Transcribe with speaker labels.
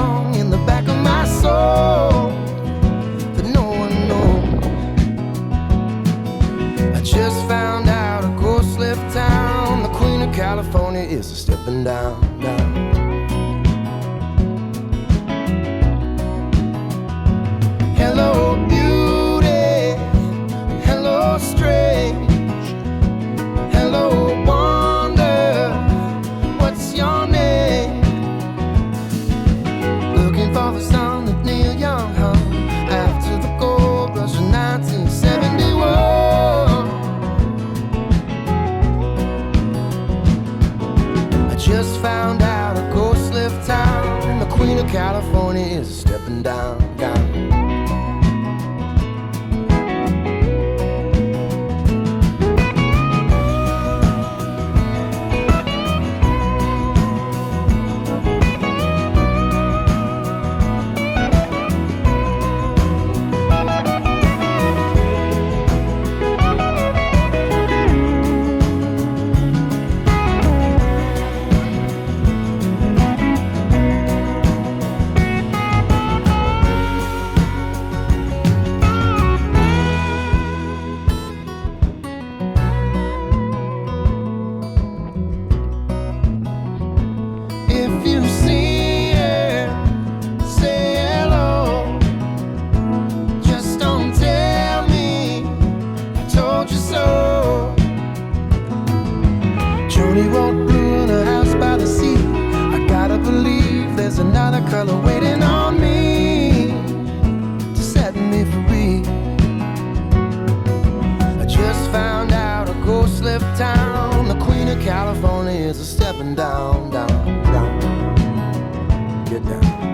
Speaker 1: song in the back of my soul that no one knows. I just found out a ghost left town. The Queen of California is a stepping down, down. Hello beauty, hello strange, hello wonder, what's your name? Looking for the song that Neil Young hung after the gold rush of 1971. I just found out a ghost left town. The Queen of California is stepping down, down. If you see her, say hello. Just don't tell me I told you so. Joni wrote blue in a house by the sea. I gotta believe there's another color waiting on me to set me free. I just found out a ghost left town. The Queen of California is a stepping down, down, down. Get down.